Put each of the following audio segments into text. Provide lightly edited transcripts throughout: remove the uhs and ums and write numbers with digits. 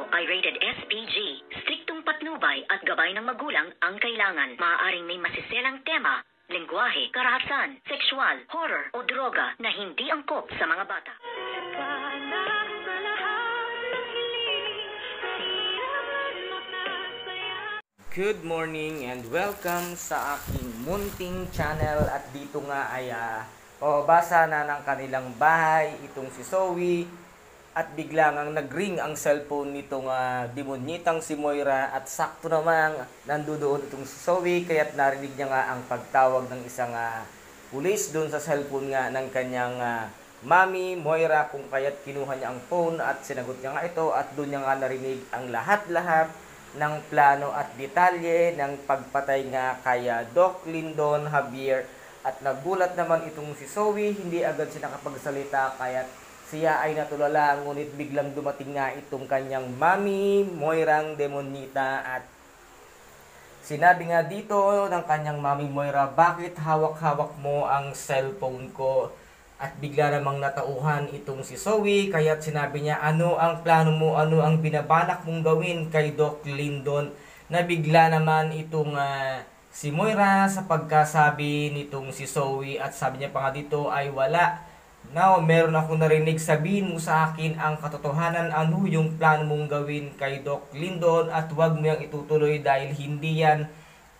ay rated SPG. Striktong patnubay at gabay ng magulang ang kailangan. Maaaring may masiselang tema, lengguwahe, karahasan, sexual, horror o droga na hindi angkop sa mga bata. Good morning and welcome sa aking munting channel. At dito nga ay pababasa na ng kanilang bahay itong si Zoe. At biglang nag-ring ang cellphone nitong demonyitang si Moira. At sakto namang nandoon itong si Zoe, kaya't narinig niya nga ang pagtawag ng isang pulis doon sa cellphone nga ng kanyang mami Moira, kung kaya't kinuha niya ang phone at sinagot niya nga ito. At doon niya nga narinig ang lahat-lahat ng plano at detalye ng pagpatay nga kay Doc Lyndon Javier. At nagulat naman itong si Zoe, hindi agad siya nakapagsalita, kaya siya ay natulala, ngunit biglang dumating nga itong kanyang mami Moirang Demonita. At sinabi nga dito ng kanyang mami Moira, bakit hawak-hawak mo ang cellphone ko? At bigla namang natauhan itong si Zoe, kaya't sinabi niya, ano ang plano mo, ano ang binabalak mong gawin kay Doc Lyndon? Na bigla naman itong si Moira sa pagkasabi nitong si Zoe, at sabi niya pa nga dito ay wala. Now, meron akong narinig, sabihin mo sa akin ang katotohanan, ano yung plano mong gawin kay Doc Lyndon, at huwag mo yung itutuloy dahil hindi yan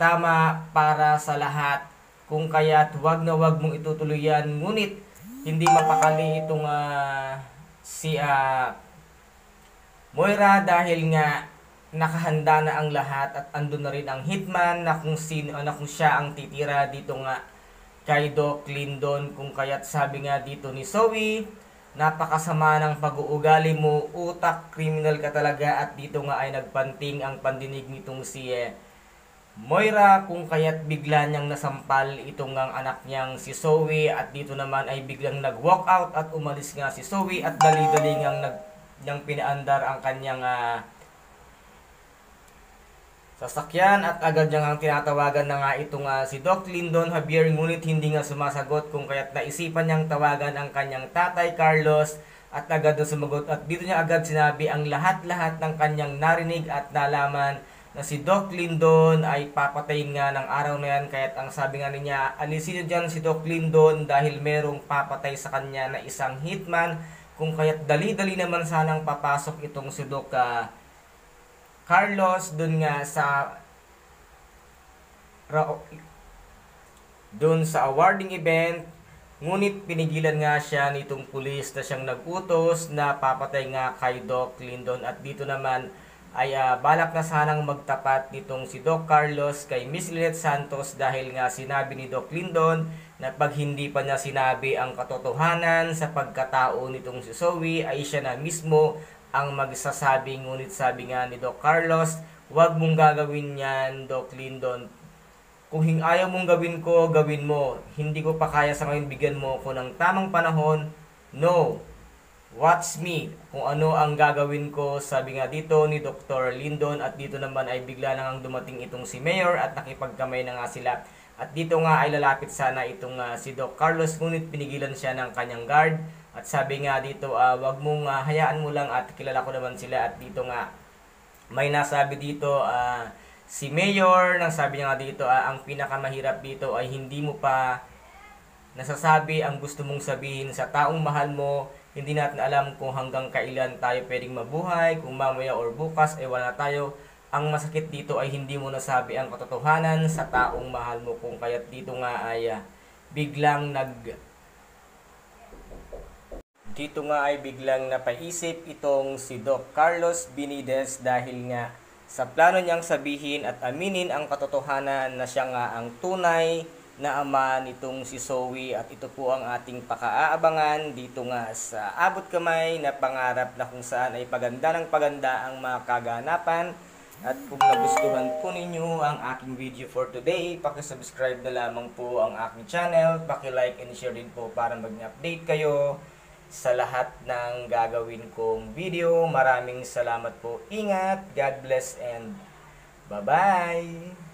tama para sa lahat. Kung kaya't huwag na huwag mong itutuloy yan, ngunit hindi mapakali itong si Moira dahil nga nakahanda na ang lahat at andun na rin ang hitman na kung siya ang titira dito nga kay Doc Lyndon. Kung kaya't sabi nga dito ni Zoe, napakasama ng pag-uugali mo, utak, criminal ka talaga. At dito nga ay nagpanting ang pandinig nitong si Moira, kung kaya't bigla niyang nasampal itong ang anak niyang si Zoe. At dito naman ay biglang nag-walk out at umalis nga si Zoe, at dali-dali niyang pinaandar ang kanyang sasakyan. At agad niyang tinatawagan na nga itong si Doc Lyndon Javier, ngunit hindi nga sumasagot, kung kaya't naisipan niyang tawagan ang kanyang tatay Carlos, at agad na sumagot. At dito niya agad sinabi ang lahat-lahat ng kanyang narinig at nalaman, na si Doc Lyndon ay papatayin nga ng araw na yan. Kaya't ang sabi nga niya, alisin niyo dyan si Doc Lyndon dahil merong papatay sa kanya na isang hitman. Kung kaya't dali-dali naman sanang papasok itong si Doc Carlos dun nga sa awarding event. Ngunit pinigilan nga siya nitong pulis na siyang nag-utos na papatay nga kay Doc Lyndon. At dito naman ay balak na sanang magtapat nitong si Doc Carlos kay Miss Lynette Santos, dahil nga sinabi ni Doc Lyndon na pag hindi pa niya sinabi ang katotohanan sa pagkatao nitong si Zoe ay siya na mismo ang magsasabi. Ngunit sabi nga ni Doc Carlos, huwag mong gagawin yan, Doc Lyndon. Kung ayaw mong gawin ko, gawin mo. Hindi ko pa kaya sa ngayon, bigyan mo ko ng tamang panahon. No. Watch me kung ano ang gagawin ko, sabi nga dito ni Dr. Lyndon. At dito naman ay bigla nang dumating itong si Mayor at nakipagkamay na nga sila. At dito nga ay lalapit sana itong si Doc Carlos, ngunit pinigilan siya ng kanyang guard. At sabi nga dito, wag mong hayaan mo lang, at kilala ko naman sila. At dito nga may nasabi dito si Mayor, nang sabi niya nga dito, ang pinakamahirap dito ay hindi mo pa nasasabi ang gusto mong sabihin sa taong mahal mo. Hindi natin alam kung hanggang kailan tayo pwedeng mabuhay, kung mamaya or bukas ay wala tayo. Ang masakit dito ay hindi mo nasabi ang katotohanan sa taong mahal mo. Kung kaya't dito nga ay biglang napaisip itong si Doc Carlos Benitez, dahil nga sa plano niyang sabihin at aminin ang katotohanan na siya nga ang tunay na ama nitong si Zoe. At ito po ang ating pakaaabangan dito nga sa Abot Kamay na Pangarap, na kung saan ay paganda ng paganda ang mga kaganapan. At kung nagustuhan po ninyo ang aking video for today, pakisubscribe na lamang po ang aking channel, pakilike and share din po para mag-update kayo sa lahat ng gagawin kong video. Maraming salamat po, ingat, God bless, and bye-bye!